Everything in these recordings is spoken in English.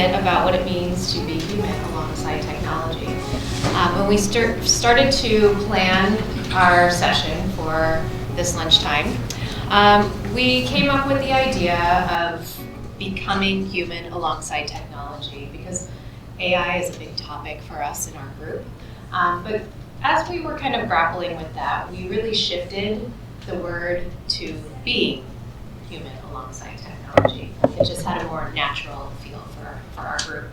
bit about what it means to be human alongside technology. When we started to plan our session for this lunchtime, we came up with the idea of becoming human alongside technology because AI is a big topic for us in our group. But as we were kind of grappling with that, we really shifted the word to being human alongside technology. It just had a more natural feel for our group.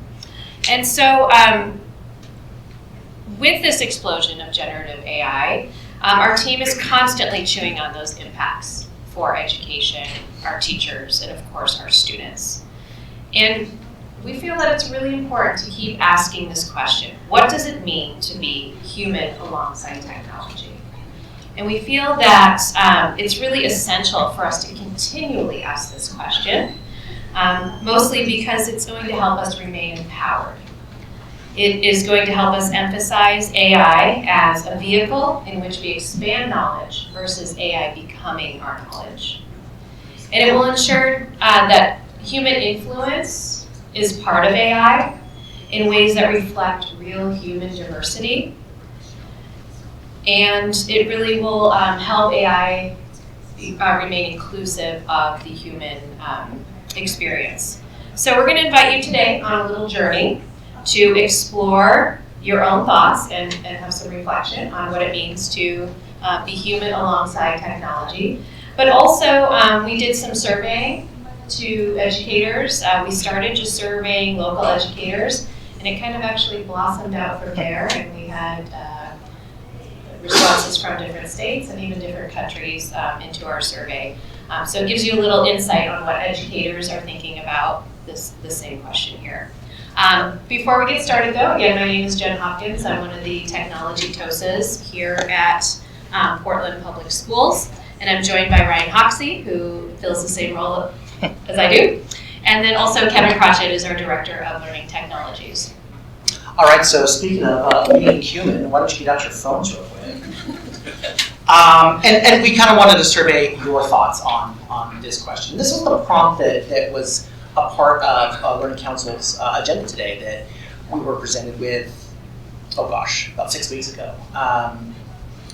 And so with this explosion of generative AI, our team is constantly chewing on those impacts for education, our teachers, and of course our students. And we feel that it's really important to keep asking this question: what does it mean to be human alongside technology? And we feel that it's really essential for us to continually ask this question, mostly because it's going to help us remain empowered. It is going to help us emphasize AI as a vehicle in which we expand knowledge versus AI becoming our knowledge. And it will ensure that human influence is part of AI in ways that reflect real human diversity. And it really will help AI remain inclusive of the human experience. So we're going to invite you today on a little journey to explore your own thoughts and have some reflection on what it means to be human alongside technology. But also, we did some surveying to educators. We started just surveying local educators, and it kind of actually blossomed out from there, and we had responses from different states and even different countries into our survey. So it gives you a little insight on what educators are thinking about the same question here. Before we get started though, again, my name is Jen Hopkins. I'm one of the technology TOSAs here at Portland Public Schools, and I'm joined by Ryan Hoxie, who fills the same role as I do. And then also Kevin Crotchett is our Director of Learning Technologies. All right, so speaking of being human, why don't you get out your phones real quick? And we kind of wanted to survey your thoughts on this question. This was the prompt that was a part of Learning Council's agenda today that we were presented with, oh gosh, about 6 weeks ago.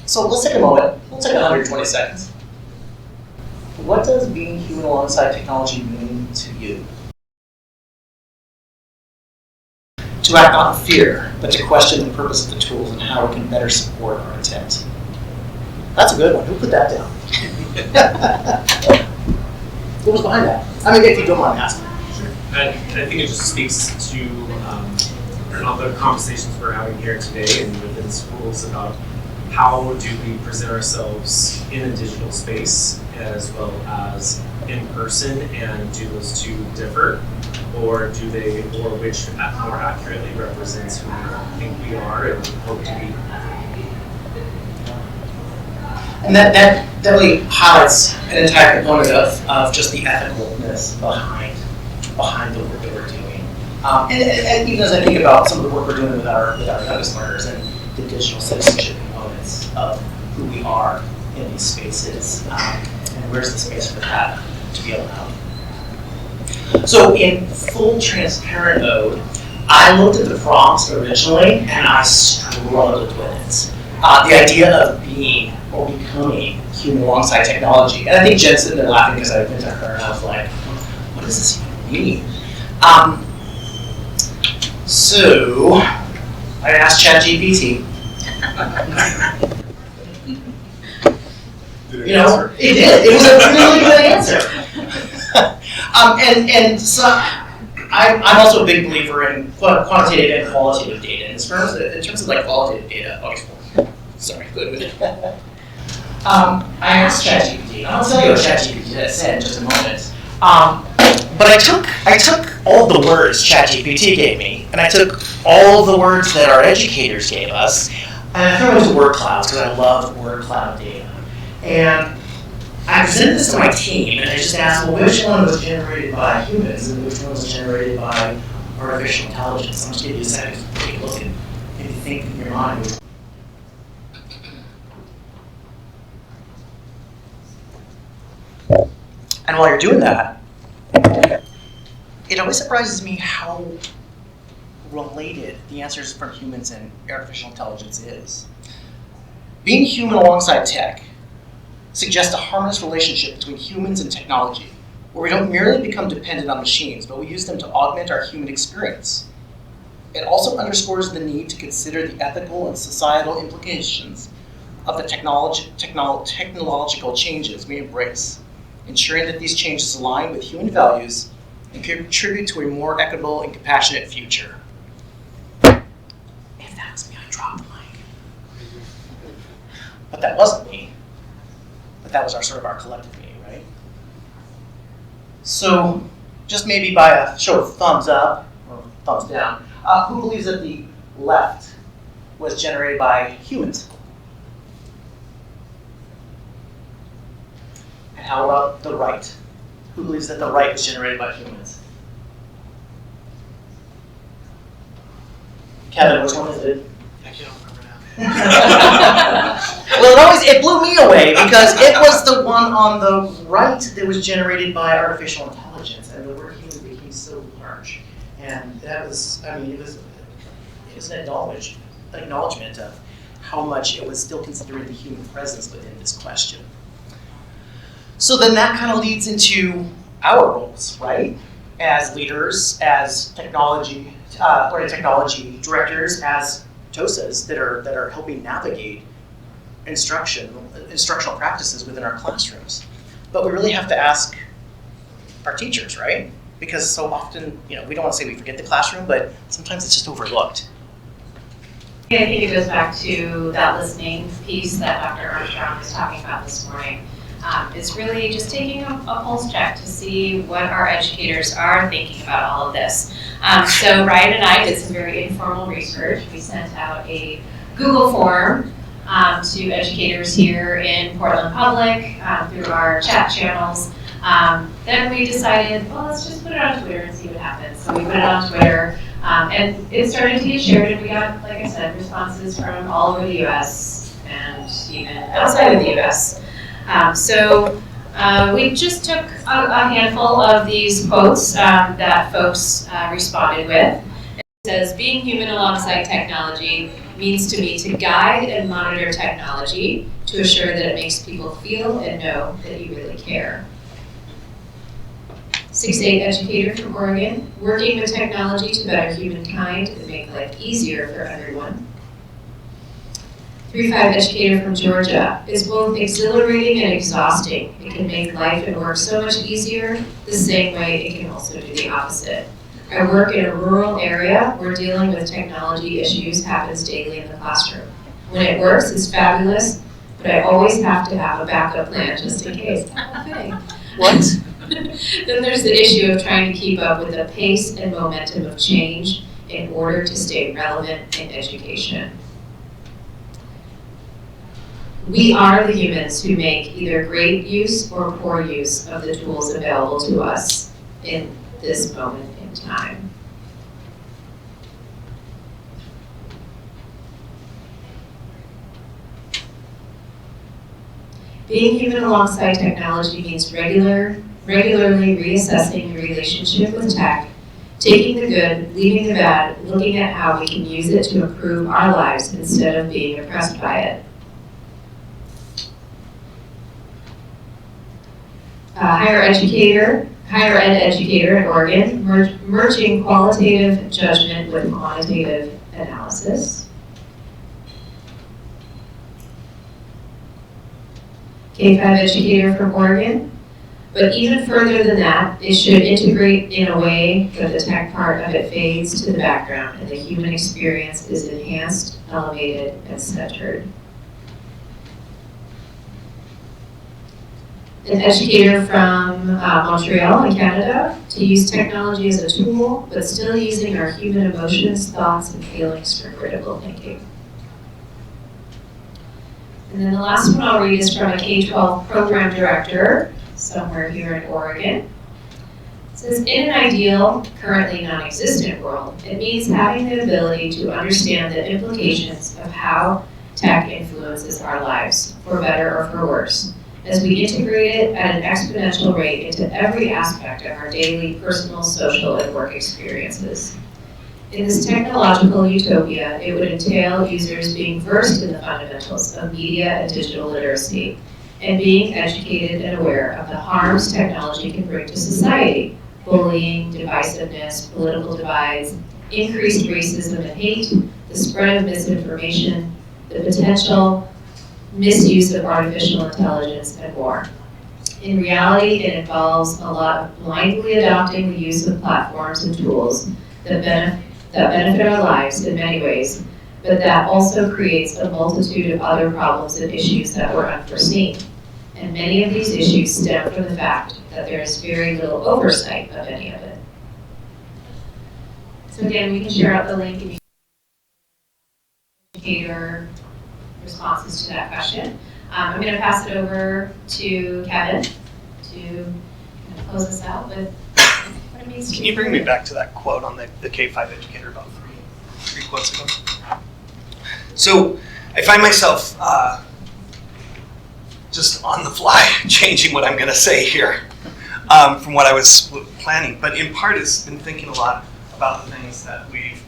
So let's take a moment, we'll take 120 seconds. What does being human alongside technology mean to you? To act not in fear, but to question the purpose of the tools and how it can better support our intent. That's a good one. Who put that down? What was behind that? I mean, if you don't mind asking. I think it just speaks to all the conversations we're having here today and within schools about how do we present ourselves in a digital space as well as in person, and do those two differ, or do they, or which more accurately represents who we think we are and hope to be. And that really highlights an entire component of just the ethicalness behind the work that we're doing. And even as I think about some of the work we're doing with our youngest learners and the digital citizenship components of who we are in these spaces, and where's the space for that to be allowed. So in full transparent mode, I looked at the prompts originally and I struggled with it. The idea of being or becoming human alongside technology. And I think Jen's sitting there laughing because I went to her and I was like, what does this even mean? So I asked ChatGPT. You know, it did. It was a really good answer. And so I'm also a big believer in quantitative and qualitative data. In terms of like qualitative data, sorry, I asked ChatGPT. I'll tell you what ChatGPT said in just a moment. But I took all the words ChatGPT gave me, and I took all the words that our educators gave us, and I threw them into word clouds because I love word cloud data. And I presented this to my team, and I just asked, well, which one was generated by humans and which one was generated by artificial intelligence? I'm just going to give you a second to take a look and maybe think in your mind. And while you're doing that, it always surprises me how related the answers from humans and artificial intelligence is. Being human alongside tech suggests a harmonious relationship between humans and technology, where we don't merely become dependent on machines, but we use them to augment our human experience. It also underscores the need to consider the ethical and societal implications of the technological changes we embrace, ensuring that these changes align with human values and contribute to a more equitable and compassionate future. If that was me, I dropped the mic. But that wasn't me. But that was our sort of our collective me, right? So, just maybe by a show of thumbs up or thumbs down, who believes that the left was generated by humans? And how about the right? Who believes that the right was generated by humans? Kevin, which one is it? I can't remember now. Well, it blew me away because it was the one on the right that was generated by artificial intelligence, and the word human became so large. And that was, I mean, it was an acknowledgement of how much it was still considering the human presence within this question. So then that kind of leads into our roles, right? As leaders, as technology directors, as TOSAs that are helping navigate instructional practices within our classrooms. But we really have to ask our teachers, right? Because so often, we don't want to say we forget the classroom, but sometimes it's just overlooked. I think it goes back to that listening piece that Dr. Armstrong was talking about this morning. It's really just taking a pulse check to see what our educators are thinking about all of this. So Ryan and I did some very informal research. We sent out a Google form to educators here in Portland Public through our chat channels. Then we decided, well, let's just put it on Twitter and see what happens. So we put it on Twitter, and it started to get shared, and we got, like I said, responses from all over the U.S. and even outside of the U.S. So we just took a handful of these quotes that folks responded with. It says, being human alongside technology means to me to guide and monitor technology to assure that it makes people feel and know that you really care. 6'8" educator from Oregon, working with technology to better humankind and make life easier for everyone. 3'5" educator from Georgia, is both exhilarating and exhausting. It can make life and work so much easier. The same way it can also do the opposite. I work in a rural area where dealing with technology issues happens daily in the classroom. When it works, it's fabulous, but I always have to have a backup plan just in case. Okay. What? Then there's the issue of trying to keep up with the pace and momentum of change in order to stay relevant in education. We are the humans who make either great use or poor use of the tools available to us in this moment in time. Being human alongside technology means regularly reassessing your relationship with tech, taking the good, leaving the bad, looking at how we can use it to improve our lives instead of being oppressed by it. Higher ed educator in Oregon, merging qualitative judgment with quantitative analysis. K-5 educator from Oregon, but even further than that, it should integrate in a way that the tech part of it fades to the background and the human experience is enhanced, elevated, and centered. An educator from Montreal in Canada, to use technology as a tool, but still using our human emotions, thoughts, and feelings for critical thinking. And then the last one I'll read is from a K-12 program director somewhere here in Oregon. It says, in an ideal, currently non-existent world, it means having the ability to understand the implications of how tech influences our lives, for better or for worse, as we integrate it at an exponential rate into every aspect of our daily personal, social, and work experiences. In this technological utopia, it would entail users being versed in the fundamentals of media and digital literacy, and being educated and aware of the harms technology can bring to society: bullying, divisiveness, political divides, increased racism and hate, the spread of misinformation, the potential misuse of artificial intelligence, and more. In reality, it involves a lot of blindly adopting the use of platforms and tools that benefit our lives in many ways, but that also creates a multitude of other problems and issues that were unforeseen. And many of these issues stem from the fact that there is very little oversight of any of it. So again, we can share out the link and educator responses to that question. I'm going to pass it over to Kevin to close us out with what it means to Can you bring me back to that quote on the K-5 educator about three quotes ago? So I find myself just on the fly changing what I'm going to say here from what I was planning. But in part, it's been thinking a lot about the things that we've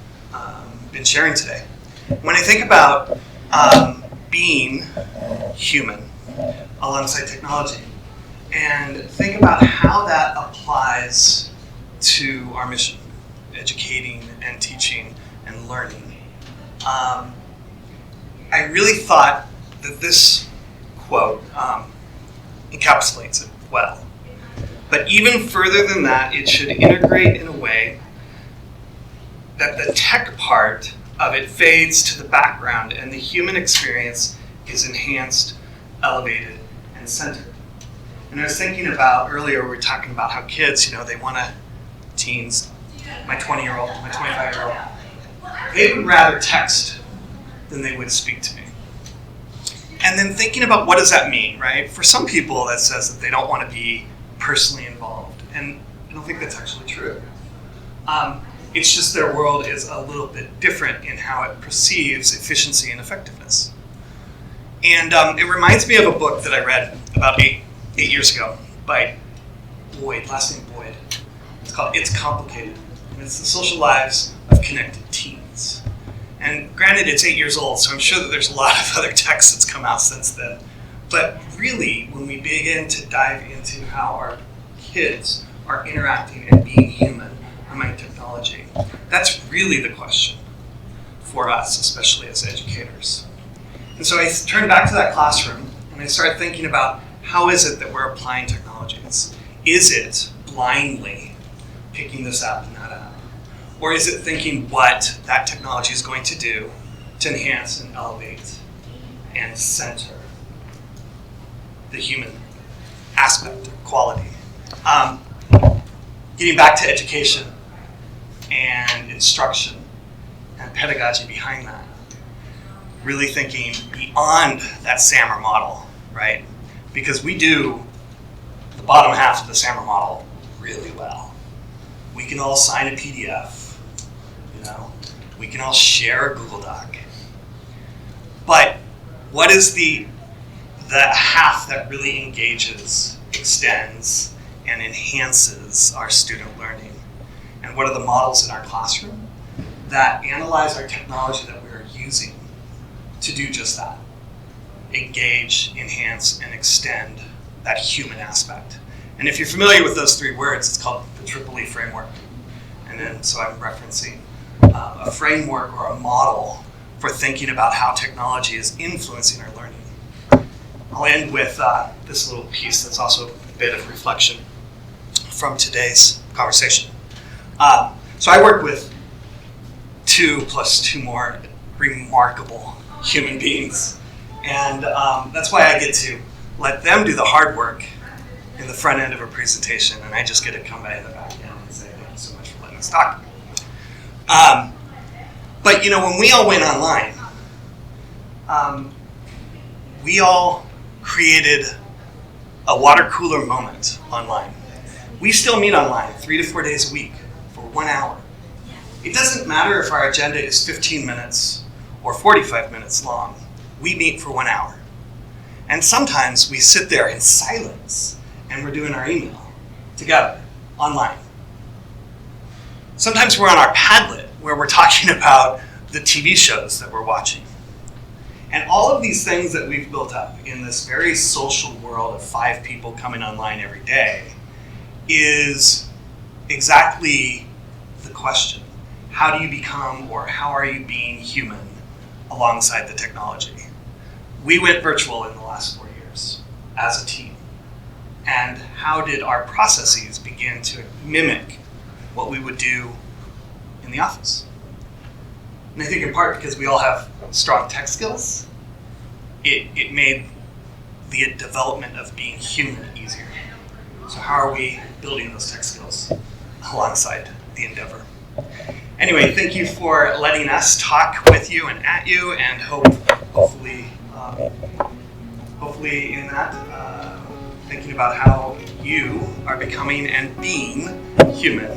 been sharing today. When I think about being human alongside technology, and think about how that applies to our mission, educating and teaching and learning. I really thought that this quote encapsulates it well. But even further than that, it should integrate in a way that the tech part of it fades to the background and the human experience is enhanced, elevated, and centered. And I was thinking about earlier, we were talking about how kids, they want to, teens, my 20-year-old, my 25-year-old, they would rather text than they would speak to me. And then thinking about what does that mean, right? For some people, that says that they don't want to be personally involved. And I don't think that's actually true. It's just their world is a little bit different in how it perceives efficiency and effectiveness. And it reminds me of a book that I read about eight years ago by Boyd, last name Boyd. It's called It's Complicated. And it's the social lives of connected teens. And granted, it's 8 years old, so I'm sure that there's a lot of other text that's come out since then. But really, when we begin to dive into how our kids are interacting and being human among technology, that's really the question for us, especially as educators. And so I turned back to that classroom and I started thinking about how is it that we're applying technologies? Is it blindly picking this app and that app? Or is it thinking what that technology is going to do to enhance and elevate and center the human aspect or quality? Getting back to education and instruction and pedagogy behind that. Really thinking beyond that SAMR model, right? Because we do the bottom half of the SAMR model really well. We can all sign a PDF, we can all share a Google Doc. But what is the half that really engages, extends, and enhances our student learning? And what are the models in our classroom that analyze our technology that we're using to do just that? Engage, enhance, and extend that human aspect. And if you're familiar with those three words, it's called the Triple E framework. And then, so I'm referencing a framework or a model for thinking about how technology is influencing our learning. I'll end with this little piece that's also a bit of reflection from today's conversation. So I work with 2 plus 2 more remarkable human beings. And that's why I get to let them do the hard work in the front end of a presentation, and I just get to come by in the back end and say, thank you so much for letting us talk. But when we all went online, we all created a water cooler moment online. We still meet online 3 to 4 days a week for 1 hour. It doesn't matter if our agenda is 15 minutes or 45 minutes long. We meet for 1 hour. And sometimes we sit there in silence and we're doing our email together, online. Sometimes we're on our Padlet where we're talking about the TV shows that we're watching. And all of these things that we've built up in this very social world of 5 people coming online every day is exactly the question. How do you become, or how are you being human alongside the technology? We went virtual in the last 4 years as a team. And how did our processes begin to mimic what we would do in the office? And I think in part because we all have strong tech skills, it made the development of being human easier. So how are we building those tech skills alongside the endeavor? Anyway, thank you for letting us talk with you and at you, and hopefully in that, thinking about how you are becoming and being human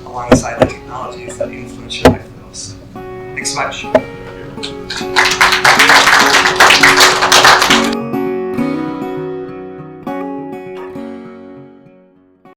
alongside the technologies that influence your life the most. Thanks so much.